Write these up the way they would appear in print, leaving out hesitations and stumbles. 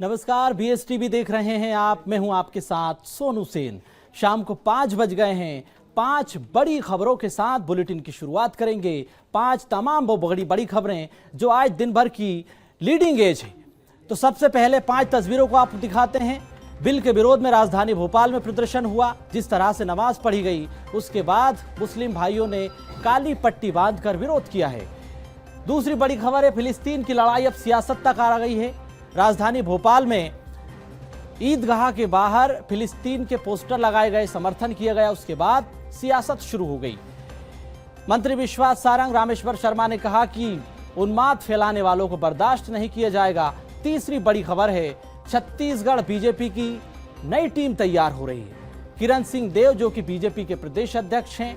नमस्कार, BSTV देख रहे हैं आप। मैं हूं आपके साथ सोनू सेन। शाम को 5 बज गए हैं। 5 बड़ी खबरों के साथ बुलेटिन की शुरुआत करेंगे। 5 तमाम वो बड़ी खबरें जो आज दिन भर की लीडिंग एज है। तो सबसे पहले 5 तस्वीरों को आपको दिखाते हैं। बिल के विरोध में राजधानी भोपाल में प्रदर्शन हुआ। जिस तरह से नमाज पढ़ी गई, उसके बाद मुस्लिम भाइयों ने काली पट्टी बांधकर विरोध किया है। दूसरी बड़ी खबर है, फिलिस्तीन की लड़ाई अब सियासत तक आ गई है। राजधानी भोपाल में ईदगाह के बाहर फिलिस्तीन के पोस्टर लगाए गए, समर्थन किया गया। उसके बाद सियासत शुरू हो गई। मंत्री विश्वास सारंग, रामेश्वर शर्मा ने कहा कि उन्माद फैलाने वालों को बर्दाश्त नहीं किया जाएगा। तीसरी बड़ी खबर है, छत्तीसगढ़ बीजेपी की नई टीम तैयार हो रही है। किरण सिंह देव, जो कि बीजेपी के प्रदेश अध्यक्ष हैं,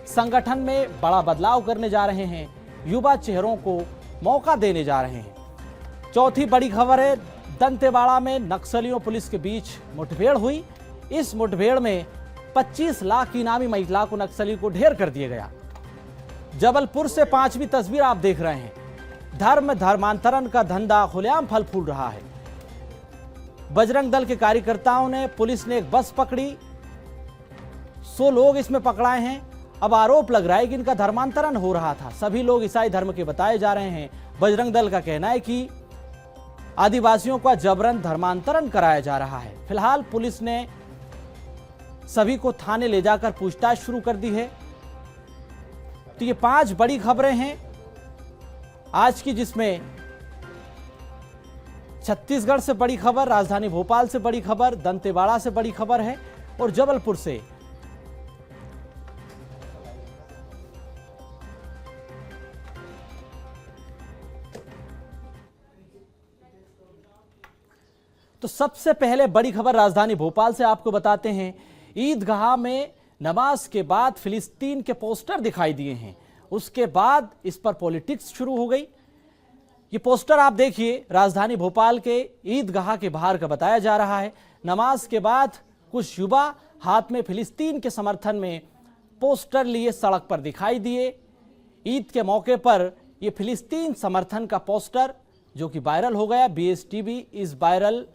संगठन में बड़ा बदलाव करने जा रहे हैं। युवा चेहरों को मौका देने जा रहे हैं। चौथी बड़ी खबर है, दंतेवाड़ा में नक्सलियों पुलिस के बीच मुठभेड़ हुई। इस मुठभेड़ में 25 लाख की इनामी महिला को नक्सली को ढेर कर दिया गया। जबलपुर से 5वीं तस्वीर आप देख रहे हैं। धर्मांतरण का धंधा खुलेआम फल फूल रहा है। बजरंग दल के कार्यकर्ताओं ने, पुलिस ने एक बस पकड़ी। 100 लोग इसमें पकड़ाए हैं। अब आरोप लग रहा है कि इनका धर्मांतरण हो रहा था। सभी लोग ईसाई धर्म के बताए जा रहे हैं। बजरंग दल का कहना है कि आदिवासियों का जबरन धर्मांतरण कराया जा रहा है। फिलहाल पुलिस ने सभी को थाने ले जाकर पूछताछ शुरू कर दी है। तो ये 5 बड़ी खबरें हैं आज की, जिसमें छत्तीसगढ़ से बड़ी खबर, राजधानी भोपाल से बड़ी खबर, दंतेवाड़ा से बड़ी खबर है और जबलपुर से। तो सबसे पहले बड़ी खबर राजधानी भोपाल से आपको बताते हैं। ईदगाह में नमाज के बाद फिलिस्तीन के पोस्टर दिखाई दिए हैं। उसके बाद इस पर पॉलिटिक्स शुरू हो गई। ये पोस्टर आप देखिए, राजधानी भोपाल के ईदगाह के बाहर का बताया जा रहा है। नमाज के बाद कुछ युवा हाथ में फिलिस्तीन के समर्थन में पोस्टर लिए सड़क पर दिखाई दिए। ईद के मौके पर यह फिलिस्तीन समर्थन का पोस्टर जो कि वायरल हो गया। BSTV इस वायरल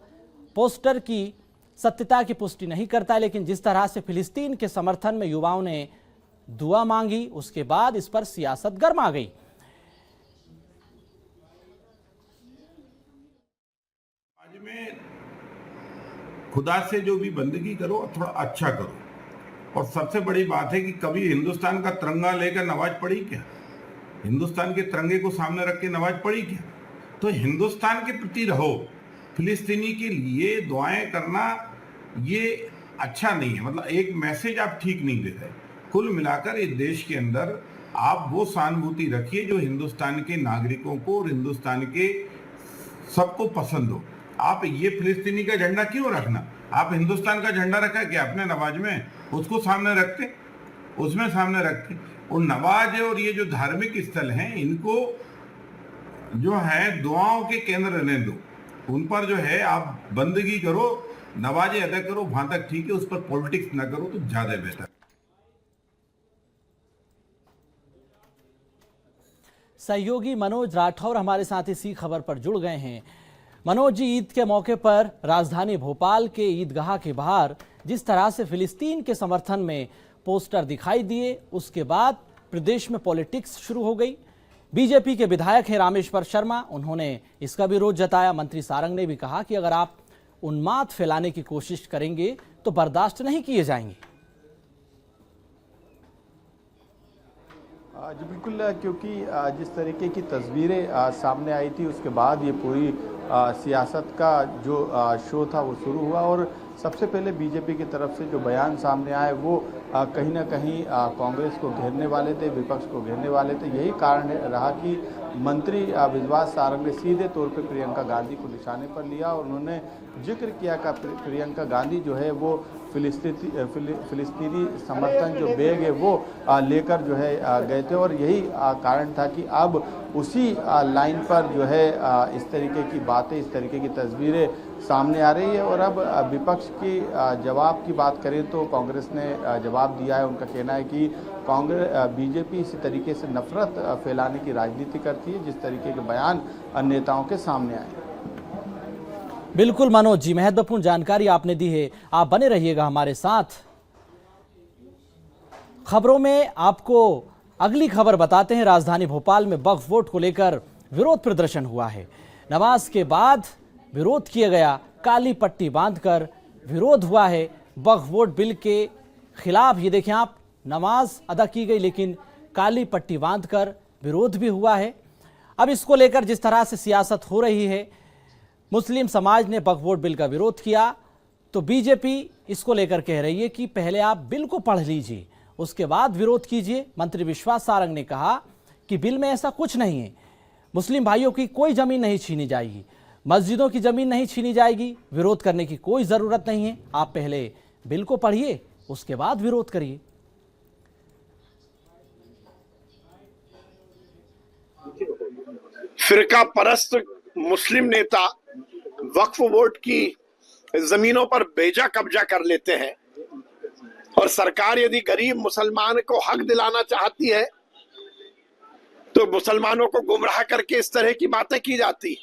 पोस्टर की सत्यता की पुष्टि नहीं करता है, लेकिन जिस तरह से फिलिस्तीन के समर्थन में युवाओं ने दुआ मांगी, उसके बाद इस पर सियासत गर्मा गई। आज में खुदा से जो भी बंदगी करो थोड़ा अच्छा करो। और सबसे बड़ी बात है कि कभी हिंदुस्तान का तिरंगा लेकर नमाज पढ़ी क्या? हिंदुस्तान के तिरंगे को सामने रख के नमाज पढ़ी क्या? तो हिंदुस्तान के प्रति रहो। फिलिस्तीनी के लिए दुआएं करना ये अच्छा नहीं है। मतलब एक मैसेज आप ठीक नहीं दे रहे। कुल मिलाकर इस देश के अंदर आप वो सहानुभूति रखिए जो हिंदुस्तान के नागरिकों को और हिंदुस्तान के सबको पसंद हो। आप ये फिलिस्तीनी का झंडा क्यों रखना? आप हिंदुस्तान का झंडा रखा क्या अपने नमाज में? उसको सामने रखते, उसमें सामने रखते। और नमाज और ये जो धार्मिक स्थल हैं, इनको जो है दुआओं के केंद्र रहने दो। उन पर जो है आप बंदगी करो, नमाजें अदा करो, वहां तक ठीक है। उस पर पॉलिटिक्स ना करो तो ज्यादा बेहतर। सहयोगी मनोज राठौर हमारे साथ इसी खबर पर जुड़ गए हैं। मनोज जी, ईद के मौके पर राजधानी भोपाल के ईदगाह के बाहर जिस तरह से फिलिस्तीन के समर्थन में पोस्टर दिखाई दिए, उसके बाद प्रदेश में पॉलिटिक्स शुरू हो गई। बीजेपी के विधायक हैं रामेश्वर शर्मा, उन्होंने इसका विरोध जताया। मंत्री सारंग ने भी कहा कि अगर आप उन्माद फैलाने की कोशिश करेंगे तो बर्दाश्त नहीं किए जाएंगे। जी बिल्कुल, क्योंकि जिस तरीके की तस्वीरें सामने आई थी, उसके बाद ये पूरी सियासत का जो शो था वो शुरू हुआ। और सबसे पहले बीजेपी की तरफ से जो बयान सामने आए वो कहीं ना कहीं कांग्रेस को घेरने वाले थे, विपक्ष को घेरने वाले थे। यही कारण रहा कि मंत्री विश्वास सारंग ने सीधे तौर पे प्रियंका गांधी को निशाने पर लिया और उन्होंने जिक्र किया कि प्रियंका गांधी जो है वो फिलिस्तीनी समर्थन जो बैग है वो लेकर जो है गए थे। और यही कारण था कि अब उसी लाइन पर जो है इस तरीके की बातें, इस तरीके की तस्वीरें सामने आ रही है। और अब विपक्ष की जवाब की बात करें तो कांग्रेस ने जवाब दिया है। उनका कहना है कि बीजेपी इसी तरीके से नफरत फैलाने की राजनीति करती है, जिस तरीके के बयान नेताओं के सामने आए। बिल्कुल मनोज जी, महत्वपूर्ण जानकारी आपने दी है। आप बने रहिएगा हमारे साथ। खबरों में आपको अगली खबर बताते हैं। राजधानी भोपाल में वक्फ बोर्ड को लेकर विरोध प्रदर्शन हुआ है। नमाज के बाद विरोध किया गया, काली पट्टी बांधकर विरोध हुआ है वक्फ बोर्ड बिल के खिलाफ। ये देखें आप, नमाज अदा की गई लेकिन काली पट्टी बांधकर विरोध भी हुआ है। अब इसको लेकर जिस तरह से सियासत हो रही है, मुस्लिम समाज ने वक्फ बोर्ड बिल का विरोध किया तो बीजेपी इसको लेकर कह रही है कि पहले आप बिल को पढ़ लीजिए, उसके बाद विरोध कीजिए। मंत्री विश्वास सारंग ने कहा कि बिल में ऐसा कुछ नहीं है, मुस्लिम भाइयों की कोई जमीन नहीं छीनी जाएगी, मस्जिदों की जमीन नहीं छीनी जाएगी, विरोध करने की कोई जरूरत नहीं है। आप पहले बिल को पढ़िए, उसके बाद विरोध करिए। फिरका परस्त मुस्लिम नेता वक्फ बोर्ड की जमीनों पर बेजा कब्जा कर लेते हैं और सरकार यदि गरीब मुसलमान को हक दिलाना चाहती है तो मुसलमानों को गुमराह करके इस तरह की बातें की जाती।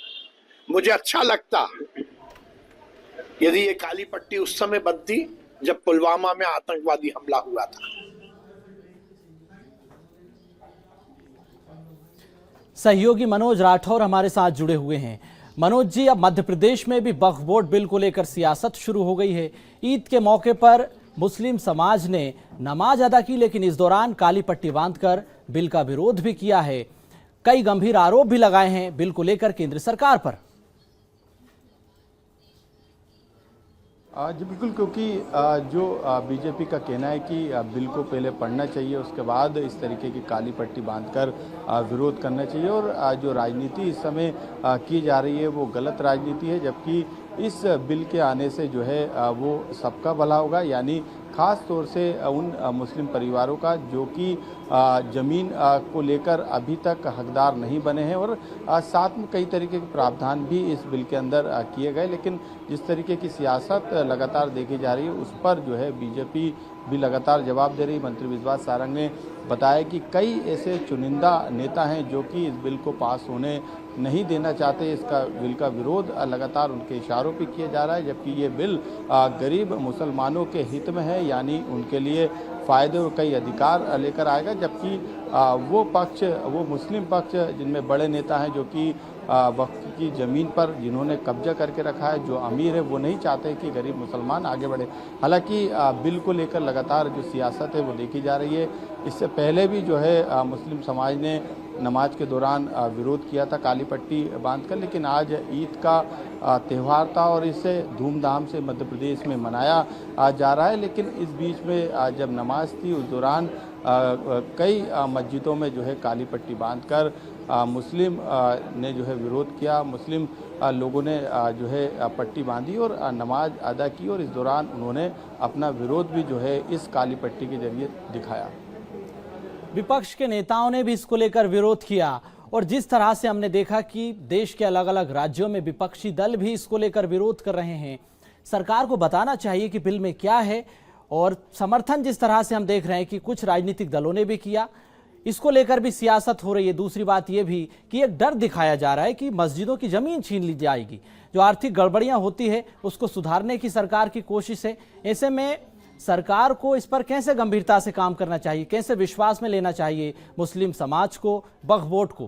मुझे अच्छा लगता यदि ये काली पट्टी उस समय बनती जब पुलवामा में आतंकवादी हमला हुआ था। सहयोगी मनोज राठौर हमारे साथ जुड़े हुए हैं। मनोज जी, अब मध्य प्रदेश में भी वक्फ बोर्ड बिल को लेकर सियासत शुरू हो गई है। ईद के मौके पर मुस्लिम समाज ने नमाज अदा की लेकिन इस दौरान काली पट्टी बांधकर बिल का विरोध भी किया है। कई गंभीर आरोप भी लगाए हैं बिल को लेकर केंद्र सरकार पर। जी बिल्कुल, क्योंकि जो बीजेपी का कहना है कि बिल को पहले पढ़ना चाहिए, उसके बाद इस तरीके की काली पट्टी बांधकर विरोध करना चाहिए। और जो राजनीति इस समय की जा रही है वो गलत राजनीति है, जबकि इस बिल के आने से जो है वो सबका भला होगा, यानी ख़ास तौर से उन मुस्लिम परिवारों का जो कि ज़मीन को लेकर अभी तक हकदार नहीं बने हैं। और साथ में कई तरीके के प्रावधान भी इस बिल के अंदर किए गए, लेकिन जिस तरीके की सियासत लगातार देखी जा रही है उस पर जो है बीजेपी भी लगातार जवाब दे रही। मंत्री विश्वास सारंग ने बताया कि कई ऐसे चुनिंदा नेता हैं जो कि इस बिल को पास होने नहीं देना चाहते। इसका बिल का विरोध लगातार उनके इशारों पे किया जा रहा है, जबकि ये बिल गरीब मुसलमानों के हित में है, यानी उनके लिए फ़ायदे और कई अधिकार लेकर आएगा। जबकि वो पक्ष, वो मुस्लिम पक्ष जिनमें बड़े नेता हैं जो कि वक्फ की ज़मीन पर जिन्होंने कब्जा करके रखा है, जो अमीर है, वो नहीं चाहते कि गरीब मुसलमान आगे बढ़े। हालांकि बिल को लेकर लगातार जो सियासत है वो देखी जा रही है। इससे पहले भी जो है मुस्लिम समाज ने नमाज के दौरान विरोध किया था काली पट्टी बांधकर, लेकिन आज ईद का त्यौहार था और इसे धूमधाम से मध्य प्रदेश में मनाया जा रहा है। लेकिन इस बीच में जब नमाज थी उस दौरान कई मस्जिदों में जो है काली पट्टी बांधकर मुस्लिम ने जो है विरोध किया। मुस्लिम लोगों ने जो है पट्टी बांधी और नमाज अदा की, और इस दौरान उन्होंने अपना विरोध भी जो है इस काली पट्टी के जरिए दिखाया। विपक्ष के नेताओं ने भी इसको लेकर विरोध किया और जिस तरह से हमने देखा कि देश के अलग अलग राज्यों में विपक्षी दल भी इसको लेकर विरोध कर रहे हैं। सरकार को बताना चाहिए कि बिल में क्या है, और समर्थन जिस तरह से हम देख रहे हैं कि कुछ राजनीतिक दलों ने भी किया, इसको लेकर भी सियासत हो रही है। दूसरी बात यह भी कि एक डर दिखाया जा रहा है कि मस्जिदों की जमीन छीन ली जाएगी। जो आर्थिक गड़बड़ियां होती है उसको सुधारने की सरकार की कोशिश है। ऐसे में सरकार को इस पर कैसे गंभीरता से काम करना चाहिए, कैसे विश्वास में लेना चाहिए मुस्लिम समाज को, वक्फ बोर्ड को?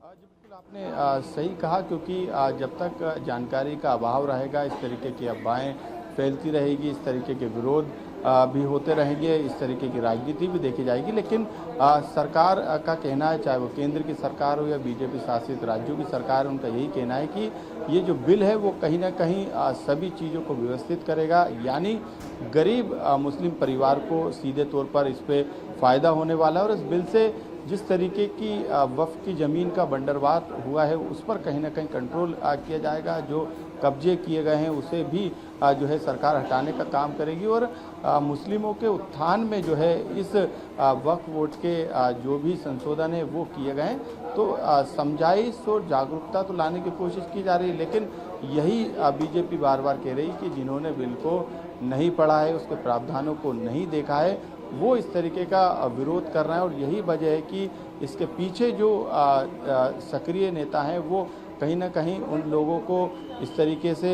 बिल्कुल आपने सही कहा, क्योंकि जब तक जानकारी का अभाव रहेगा इस तरीके की अफवाहें फैलती रहेगी, इस तरीके के विरोध भी होते रहेंगे, इस तरीके की राजनीति भी देखी जाएगी। लेकिन सरकार का कहना है, चाहे वो केंद्र की सरकार हो या बीजेपी शासित राज्यों की सरकार, उनका यही कहना है कि ये जो बिल है वो कहीं ना कहीं सभी चीज़ों को व्यवस्थित करेगा, यानी गरीब मुस्लिम परिवार को सीधे तौर पर इस पर फ़ायदा होने वाला है। और इस बिल से जिस तरीके की वक्फ की ज़मीन का बंटवारा हुआ है उस पर कहीं ना कहीं कंट्रोल किया जाएगा। जो कब्जे किए गए हैं उसे भी जो है सरकार हटाने का काम करेगी, और मुस्लिमों के उत्थान में जो है इस वक्फ बोर्ड के जो भी संशोधन है वो किए गए हैं। तो समझाइश और जागरूकता तो लाने की कोशिश की जा रही है, लेकिन यही बीजेपी बार बार कह रही कि जिन्होंने बिल को नहीं पढ़ा है, उसके प्रावधानों को नहीं देखा है, वो इस तरीके का विरोध कर रहे हैं। और यही वजह है कि इसके पीछे जो सक्रिय नेता हैं वो कहीं ना कहीं उन लोगों को इस तरीके से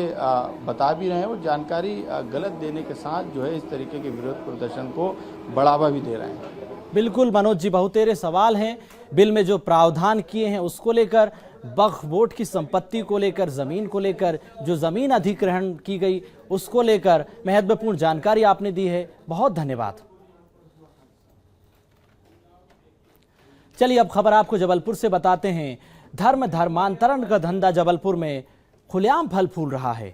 बता भी रहे हैं और जानकारी गलत देने के साथ जो है इस तरीके के विरोध प्रदर्शन को बढ़ावा भी दे रहे हैं। बिल्कुल मनोज जी, बहुतेरे सवाल हैं बिल में जो प्रावधान किए हैं उसको लेकर, वक्फ बोर्ड की संपत्ति को लेकर, जमीन को लेकर, जो जमीन अधिग्रहण की गई उसको लेकर महत्वपूर्ण जानकारी आपने दी है, बहुत धन्यवाद। चलिए अब खबर आपको जबलपुर से बताते हैं। धर्मांतरण का धंधा जबलपुर में खुलेआम फल फूल रहा है।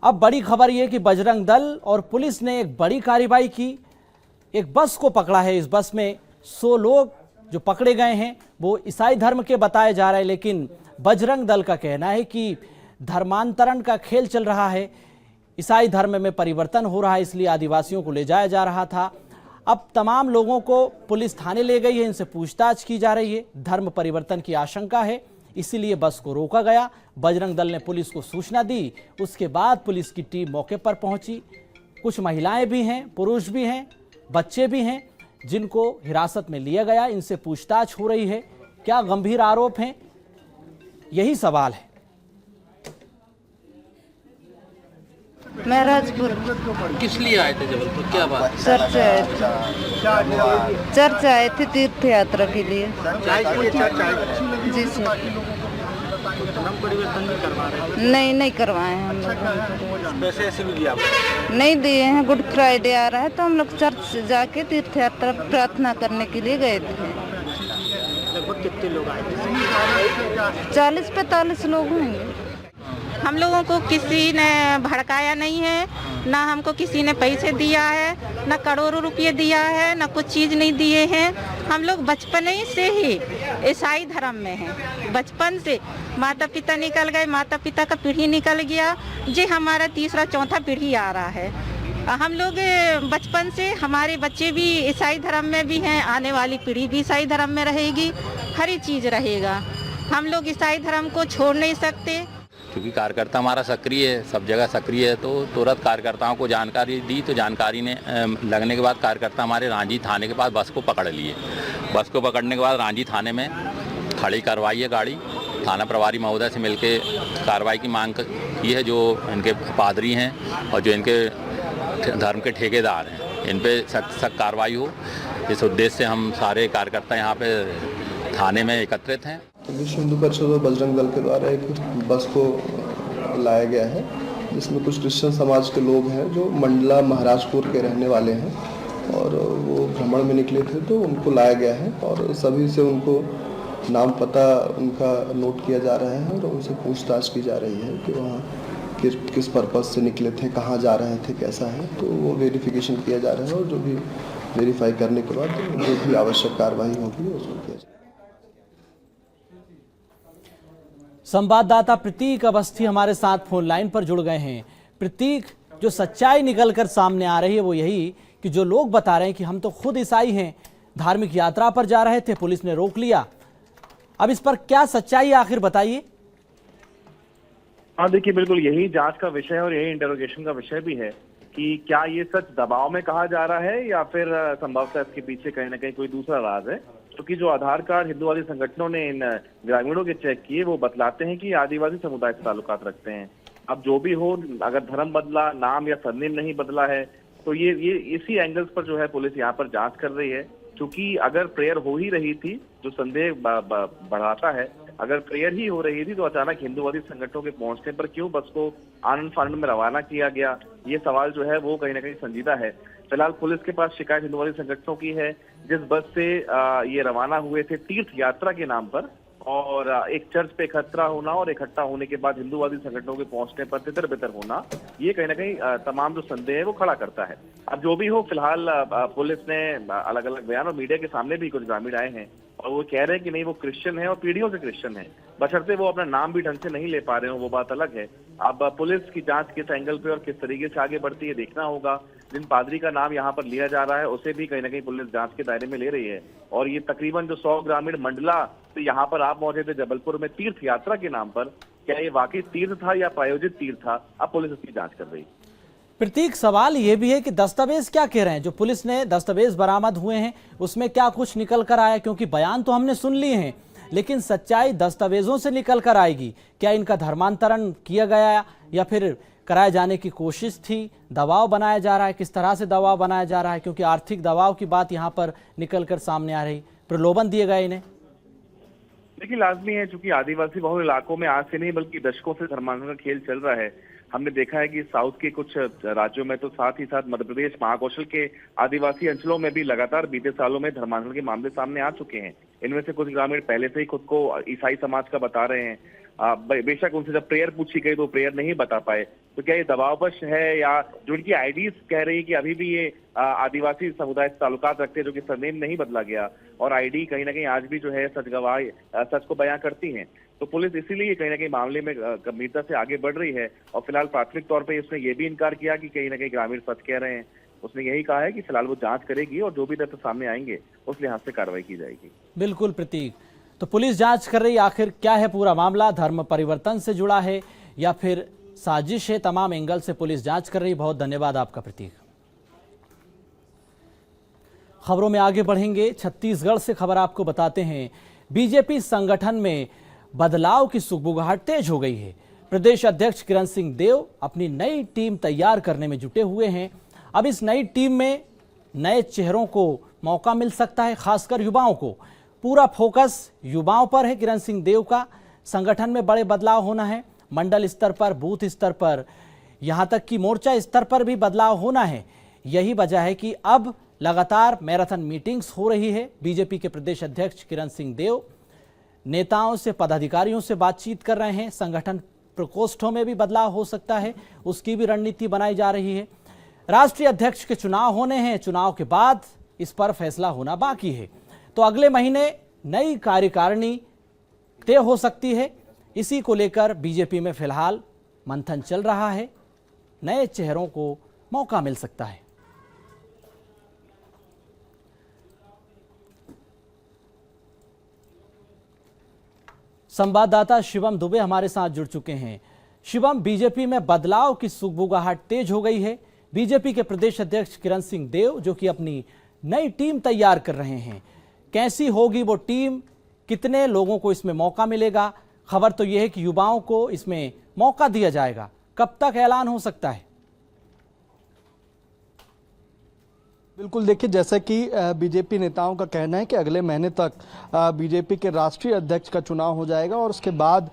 अब बड़ी खबर यह कि बजरंग दल और पुलिस ने एक बड़ी कार्रवाई की, एक बस को पकड़ा है। इस बस में 100 लोग जो पकड़े गए हैं वो ईसाई धर्म के बताए जा रहे हैं, लेकिन बजरंग दल का कहना है कि धर्मांतरण का खेल चल रहा है, ईसाई धर्म में परिवर्तन हो रहा है, इसलिए आदिवासियों को ले जाया जा रहा था। अब तमाम लोगों को पुलिस थाने ले गई है, इनसे पूछताछ की जा रही है। धर्म परिवर्तन की आशंका है, इसीलिए बस को रोका गया। बजरंग दल ने पुलिस को सूचना दी, उसके बाद पुलिस की टीम मौके पर पहुंची। कुछ महिलाएं भी हैं, पुरुष भी हैं, बच्चे भी हैं जिनको हिरासत में लिया गया, इनसे पूछताछ हो रही है। क्या गंभीर आरोप हैं, यही सवाल है। महराजपुर। किस लिए आए थे जबलपुर, क्या बात? चर्च आए थे तीर्थ यात्रा के लिए। जी सर। परिवर्तन नहीं करवा रहे? नहीं करवाए हैं हम लोग। पैसे ऐसे भी दिया? नहीं दिए हैं। गुड फ्राइडे आ रहा है तो हम लोग चर्च जाके तीर्थ यात्रा प्रार्थना करने के लिए गए थे। लगभग कितने लोग आए थे? 40-45 लोग होंगे। हम लोगों को किसी ने भड़काया नहीं है, ना हमको किसी ने पैसे दिया है, ना करोड़ों रुपये दिया है, ना कुछ चीज़ नहीं दिए हैं। हम लोग बचपन ही से ही ईसाई धर्म में हैं। बचपन से माता पिता निकल गए, माता पिता का पीढ़ी निकल गया जी, हमारा तीसरा चौथा पीढ़ी आ रहा है। हम लोग बचपन से, हमारे बच्चे भी ईसाई धर्म में भी हैं, आने वाली पीढ़ी भी ईसाई धर्म में रहेगी, हर एक चीज़ रहेगा। हम लोग ईसाई धर्म को छोड़ नहीं सकते। क्योंकि कार्यकर्ता हमारा सक्रिय है, सब जगह सक्रिय है, तो तुरंत कार्यकर्ताओं को जानकारी दी, तो जानकारी ने लगने के बाद कार्यकर्ता हमारे रांझी थाने के पास बस को पकड़ लिए। बस को पकड़ने के बाद रांझी थाने में खड़ी करवाई है गाड़ी। थाना प्रभारी महोदय से मिलके कार्रवाई की मांग की है। जो इनके पादरी हैं और जो इनके धर्म के ठेकेदार हैं, इन पे सख्त कार्रवाई हो, इस उद्देश्य से हम सारे कार्यकर्ता यहाँ पे थाने में एकत्रित हैं। विश्व हिंदू परिषद और बजरंग दल के द्वारा एक बस को लाया गया है, जिसमें कुछ क्रिश्चियन समाज के लोग हैं जो मंडला महाराजपुर के रहने वाले हैं और वो भ्रमण में निकले थे, तो उनको लाया गया है और सभी से उनको नाम पता उनका नोट किया जा रहा है और उनसे पूछताछ की जा रही है कि वहाँ किस पर्पज़ से निकले थे, कहाँ जा रहे थे, कैसा है, तो वो वेरिफिकेशन किया जा रहा है और जो भी वेरीफाई करने के बाद जो भी आवश्यक कार्रवाई होगी उसको किया जाएगा। संवाददाता प्रतीक अवस्थी हमारे साथ फोन लाइन पर जुड़ गए हैं। प्रतीक, जो सच्चाई निकलकर सामने आ रही है वो यही कि जो लोग बता रहे हैं कि हम तो खुद ईसाई हैं, धार्मिक यात्रा पर जा रहे थे, पुलिस ने रोक लिया। अब इस पर क्या सच्चाई आखिर बताइए। हाँ देखिए, बिल्कुल यही जांच का विषय है और यही इंटरोगेशन का विषय भी है कि क्या ये सच दबाव में कहा जा रहा है या फिर संभवतः इसके पीछे कहीं ना कहीं कोई दूसरा राज है। क्योंकि जो आधार कार्ड हिंदूवादी संगठनों ने इन ग्रामीणों के चेक किए वो बतलाते हैं कि आदिवासी समुदाय से ताल्लुकात रखते हैं। अब जो भी हो, अगर धर्म बदला, नाम या सरनेम नहीं बदला है, तो ये इसी एंगल्स पर जो है पुलिस यहाँ पर जांच कर रही है। क्योंकि अगर प्रेयर हो ही रही थी, जो संदेह बढ़ाता है, अगर प्रेयर ही हो रही थी तो अचानक हिंदूवादी संगठनों के पहुंचने पर क्यों बस को आनंद फानंद में रवाना किया गया, ये सवाल जो है वो कहीं ना कहीं संजीदा है। फिलहाल पुलिस के पास शिकायत हिंदूवादी संगठनों की है, जिस बस से ये रवाना हुए थे तीर्थ यात्रा के नाम पर, और एक चर्च पे इकट्ठा होना और इकट्ठा होने के बाद हिंदूवादी संगठनों के पहुंचने पर तितर बितर होना, ये कहीं ना कहीं तमाम जो संदेह है वो खड़ा करता है। अब जो भी हो, फिलहाल पुलिस ने अलग अलग बयान और मीडिया के सामने भी कुछ ग्रामीण आए हैं और वो कह रहे हैं कि नहीं, वो क्रिश्चियन है और पीढ़ियों से क्रिश्चियन है, बशर्ते वो अपना नाम भी ढंग से नहीं ले पा रहे हो, वो बात अलग है। अब पुलिस की जांच किस एंगल पे और किस तरीके से आगे बढ़ती है देखना होगा। जिन पादरी का नाम यहाँ पर लिया जा रहा है उसे भी कहीं ना कहीं पुलिस जांच के दायरे में ले रही है। और ये तकरीबन जो 100 ग्रामीण मंडला तो यहाँ पर आप पहुंचे थे जबलपुर में तीर्थ यात्रा के नाम पर, क्या ये वाकई तीर्थ था या प्रायोजित तीर्थ था, अब पुलिस इसकी जांच कर रही है। प्रतीक, सवाल ये भी है कि दस्तावेज क्या कह रहे हैं, जो पुलिस ने दस्तावेज बरामद हुए हैं उसमें क्या कुछ निकल कर आया, क्योंकि बयान तो हमने सुन लिए हैं लेकिन सच्चाई दस्तावेजों से निकल कर आएगी। क्या इनका धर्मांतरण किया गया या फिर कराए जाने की कोशिश थी, दबाव बनाया जा रहा है, किस तरह से दबाव बनाया जा रहा है, क्योंकि आर्थिक दबाव की बात यहाँ पर निकल कर सामने आ रही, प्रलोभन दिए गए इन्हें। देखिए, लाजमी है, चूंकि आदिवासी बहुल इलाकों में आज से नहीं बल्कि दशकों से धर्मांतरण का खेल चल रहा है। हमने देखा है कि साउथ के कुछ राज्यों में तो साथ ही साथ मध्य प्रदेश महाकौशल के आदिवासी अंचलों में भी लगातार बीते सालों में धर्मांतरण के मामले सामने आ चुके हैं। इनमें से कुछ ग्रामीण पहले से ही खुद को ईसाई समाज का बता रहे हैं। बेशक उनसे जब प्रेयर पूछी गई तो प्रेयर नहीं बता पाए। तो क्या ये दबाववश है या जो उनकी आईडीज कह रही है कि अभी भी ये आदिवासी समुदाय से ताल्लुकात रखते हैं, जो कि सरनेम नहीं बदला गया और आईडी कहीं ना कहीं आज भी जो है सच को बयां करती हैं। तो पुलिस इसीलिए कहीं ना कहीं मामले में गंभीरता से आगे बढ़ रही है और फिलहाल प्राथमिक तौर पर उसने ये भी इनकार किया कि कहीं ना कहीं ग्रामीण सच कह रहे हैं। उसने यही कहा है कि फिलहाल वो जांच करेगी और जो भी तथ्य सामने आएंगे उस लिहाज से कार्रवाई की जाएगी। बिल्कुल प्रतीक, तो पुलिस जांच कर रही, आखिर क्या है पूरा मामला, धर्म परिवर्तन से जुड़ा है या फिर साजिश है, तमाम एंगल से पुलिस जांच कर रही। बहुत धन्यवाद आपका प्रतीक। खबरों में आगे बढ़ेंगे, छत्तीसगढ़ से खबर आपको बताते हैं। बीजेपी संगठन में बदलाव की सुगबुगाहट तेज हो गई है। प्रदेश अध्यक्ष किरण सिंह देव अपनी नई टीम तैयार करने में जुटे हुए हैं। अब इस नई टीम में नए चेहरों को मौका मिल सकता है, खासकर युवाओं को। पूरा फोकस युवाओं पर है किरण सिंह देव का। संगठन में बड़े बदलाव होना है, मंडल स्तर पर, बूथ स्तर पर, यहां तक कि मोर्चा स्तर पर भी बदलाव होना है। यही वजह है कि अब लगातार मैराथन मीटिंग्स हो रही है। बीजेपी के प्रदेश अध्यक्ष किरण सिंह देव नेताओं से, पदाधिकारियों से बातचीत कर रहे हैं। संगठन प्रकोष्ठों में भी बदलाव हो सकता है, उसकी भी रणनीति बनाई जा रही है। राष्ट्रीय अध्यक्ष के चुनाव होने हैं, चुनाव के बाद इस पर फैसला होना बाकी है। तो अगले महीने नई कार्यकारिणी तय हो सकती है। इसी को लेकर बीजेपी में फिलहाल मंथन चल रहा है। नए चेहरों को मौका मिल सकता है। संवाददाता शिवम दुबे हमारे साथ जुड़ चुके हैं। शिवम, बीजेपी में बदलाव की सुगबुगाहट तेज हो गई है। बीजेपी के प्रदेश अध्यक्ष किरण सिंह देव जो कि अपनी नई टीम तैयार कर रहे हैं, कैसी होगी वो टीम, कितने लोगों को इसमें मौका मिलेगा? खबर तो यह है कि युवाओं को इसमें मौका दिया जाएगा। कब तक ऐलान हो सकता है? बिल्कुल, देखिए, जैसा कि बीजेपी नेताओं का कहना है कि अगले महीने तक बीजेपी के राष्ट्रीय अध्यक्ष का चुनाव हो जाएगा और उसके बाद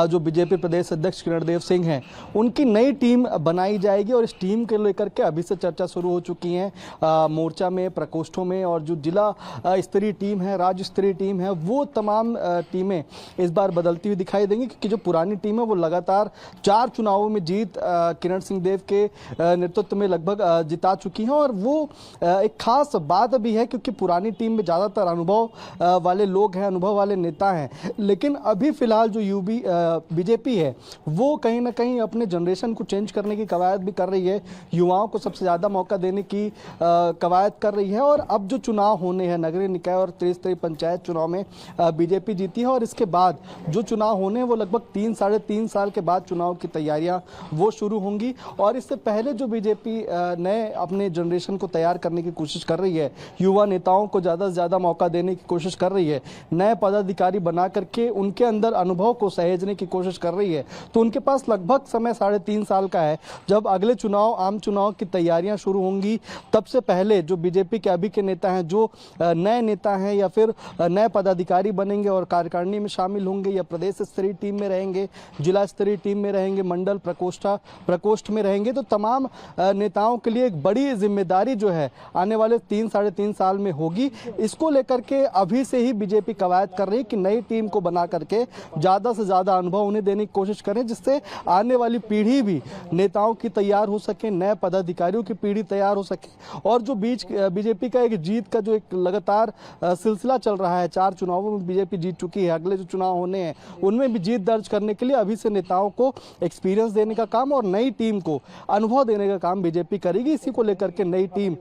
जो बीजेपी प्रदेश अध्यक्ष किरण देव सिंह हैं, उनकी नई टीम बनाई जाएगी। और इस टीम के लेकर के अभी से चर्चा शुरू हो चुकी है मोर्चा में, प्रकोष्ठों में, और जो जिला स्तरीय टीम है, राज्य स्तरीय टीम है, वो तमाम टीमें इस बार बदलती हुई दिखाई देंगी। क्योंकि जो पुरानी टीम है वो लगातार 4 चुनावों में जीत किरण सिंह देव के नेतृत्व में लगभग जिता चुकी हैं। और वो एक खास बात भी है क्योंकि पुरानी टीम में ज़्यादातर अनुभव वाले लोग हैं, अनुभव वाले नेता हैं। लेकिन अभी फिलहाल जो बीजेपी है वो कहीं ना कहीं अपने जनरेशन को चेंज करने की कवायद भी कर रही है, युवाओं को सबसे ज़्यादा मौका देने की कवायद कर रही है। और अब जो चुनाव होने हैं, नगरीय निकाय और त्रिस्तरीय पंचायत चुनाव में बीजेपी जीती है और इसके बाद जो चुनाव होने हैं वो लगभग 3 साढ़े 3 साल के बाद चुनाव की तैयारियाँ वो शुरू होंगी। और इससे पहले जो बीजेपी नए अपने जनरेशन को तैयार करने की कोशिश कर रही है, युवा नेताओं को ज़्यादा से ज़्यादा मौका देने की कोशिश कर रही है, नए पदाधिकारी बना करके उनके अंदर अनुभव को सहेजने की कोशिश कर रही है। तो उनके पास लगभग समय 3.5 साल का है। जब अगले चुनाव, आम चुनाव की तैयारियां शुरू होंगी, तब से पहले जो बीजेपी के अभी के नेता हैं, जो नए नेता हैं या फिर नए पदाधिकारी बनेंगे और कार्यकारिणी में शामिल होंगे या प्रदेश स्तरीय टीम में रहेंगे, जिला स्तरीय टीम में रहेंगे, मंडल प्रकोष्ठ में रहेंगे, तो तमाम नेताओं के लिए एक बड़ी जिम्मेदारी जो है आने वाले 3 साढ़े 3 साल में होगी। इसको लेकर के अभी से ही बीजेपी कवायद कर रही है कि नई टीम को बना करके ज़्यादा से ज़्यादा अनुभव उन्हें देने की कोशिश करें, जिससे आने वाली पीढ़ी भी नेताओं की तैयार हो सके, नए पदाधिकारियों की पीढ़ी तैयार हो सके। और जो बीजेपी का एक जीत का जो एक लगातार सिलसिला चल रहा है, 4 चुनावों में बीजेपी जीत चुकी है, अगले जो चुनाव होने हैं उनमें भी जीत दर्ज करने के लिए अभी से नेताओं को एक्सपीरियंस देने का काम और नई टीम को अनुभव देने का काम बीजेपी करेगी। इसी को लेकर के नई टीम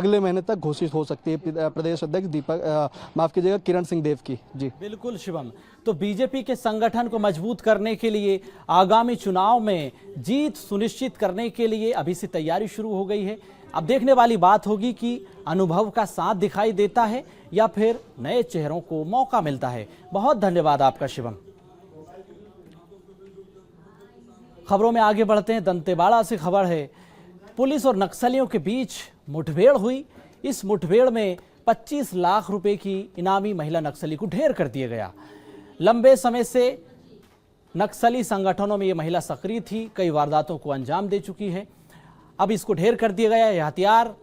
अगले महीने तक घोषित हो सकती है प्रदेश अध्यक्ष माफ कीजिएगा किरण सिंह देव की। जी बिल्कुल शिवम, तो बीजेपी के संगठन को मजबूत करने के लिए आगामी चुनाव में जीत सुनिश्चित करने के लिए अभी से तैयारी शुरू हो गई है। अब देखने वाली बात होगी कि अनुभव का साथ दिखाई देता है या फिर नए चेहरों को मौका मिलता है। बहुत धन्यवाद आपका शिवम। खबरों में आगे बढ़ते हैं। दंतेवाड़ा से खबर है, पुलिस और नक्सलियों के बीच मुठभेड़ हुई। इस मुठभेड़ में 25 लाख रुपए की इनामी महिला नक्सली को ढेर कर दिया गया। लंबे समय से नक्सली संगठनों में यह महिला सक्रिय थी, कई वारदातों को अंजाम दे चुकी है। अब इसको ढेर कर दिया गया। यह हथियार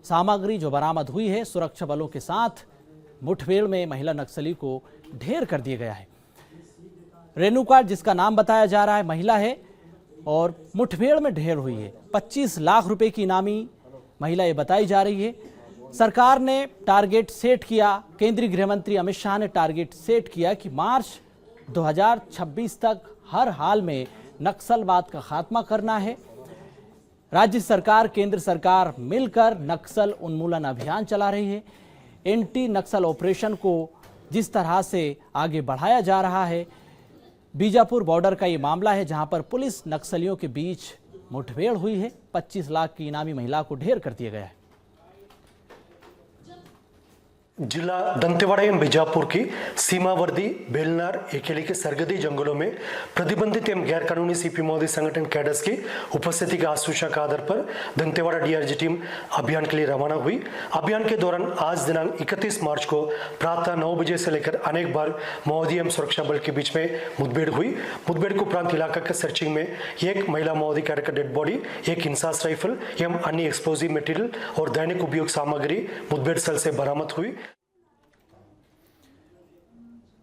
सामग्री जो बरामद हुई है, सुरक्षा बलों के साथ मुठभेड़ में महिला नक्सली को ढेर कर दिया गया है। रेणुका, जिसका नाम बताया जा रहा है, महिला है और मुठभेड़ में ढेर हुई है। 25 लाख रुपए की इनामी महिला ये बताई जा रही है। सरकार ने टारगेट सेट किया, केंद्रीय गृह मंत्री अमित शाह ने टारगेट सेट किया कि मार्च 2026 तक हर हाल में नक्सलवाद का खात्मा करना है। राज्य सरकार, केंद्र सरकार मिलकर नक्सल उन्मूलन अभियान चला रही है। एंटी नक्सल ऑपरेशन को जिस तरह से आगे बढ़ाया जा रहा है, बीजापुर बॉर्डर का ये मामला है जहां पर पुलिस नक्सलियों के बीच मुठभेड़ हुई है। 25 लाख की इनामी महिला को ढेर कर दिया गया है। जिला दंतेवाड़ा एवं बीजापुर की सीमावर्ती बेलनार एकेली के सरगदी जंगलों में प्रतिबंधित एवं गैर कानूनी सीपी मोदी संगठन कैडर्स की उपस्थिति के आसूचना के आधार पर दंतेवाड़ा डीआरजी टीम अभियान के लिए रवाना हुई। अभियान के दौरान आज दिनांक 31 मार्च को प्रातः 9 बजे से लेकर अनेक बार माओवादी एवं सुरक्षा बल के बीच में मुठभेड़ हुई। मुठभेड़ के उपरांत इलाका के सर्चिंग में एक महिला माओवादी कैडर का डेड बॉडी, एक इंसास राइफल एवं अन्य एक्सप्लोजिव मटेरियल और दैनिक उपयोग सामग्री मुठभेड़ स्थल से बरामद हुई।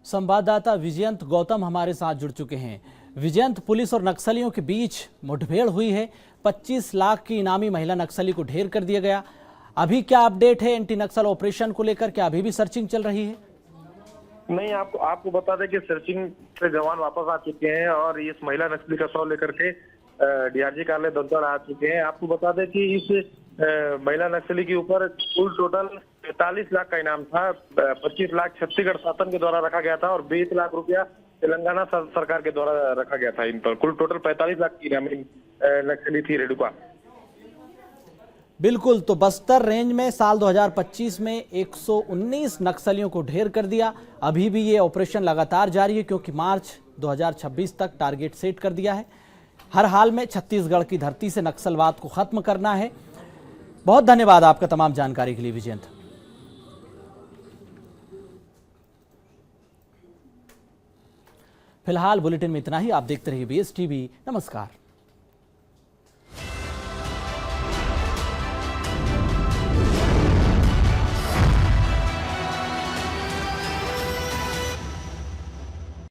संवाददाता विजयंत गौतम हमारे साथ जुड़ चुके हैं। विजयंत, पुलिस और नक्सलियों के बीच मुठभेड़ हुई है, 25 लाख की इनामी महिला नक्सली को ढेर कर दिया गया। अभी क्या अपडेट है एंटी नक्सल ऑपरेशन को लेकर? क्या अभी भी सर्चिंग चल रही है? नहीं, आपको बता दें कि सर्चिंग से जवान वापस आ चुके हैं और इस महिला नक्सली का शव लेकर के डीआरजी कार्यालय दंतेवाड़ा आ चुके हैं। आपको बता दें कि इस महिला नक्सली के ऊपर कुल टोटल 45 लाख का इनाम था। 25 लाख छत्तीसगढ़ शासन के द्वारा रखा गया था और 20 लाख रुपया तेलंगाना सरकार के द्वारा रखा गया था। इन पर कुल टोटल 45 लाख की इनामी नक्सली थी रेणुका। बिल्कुल, तो बस्तर रेंज में साल 2025 में 119 नक्सलियों को ढेर कर दिया। अभी भी ये ऑपरेशन लगातार जारी है क्योंकि मार्च 2026 तक टारगेट सेट कर दिया है। हर हाल में छत्तीसगढ़ की धरती से नक्सलवाद को खत्म करना है। बहुत धन्यवाद आपका तमाम जानकारी के लिए विजयंत। फिलहाल बुलेटिन में इतना ही। आप देखते रहिए BS TV। नमस्कार।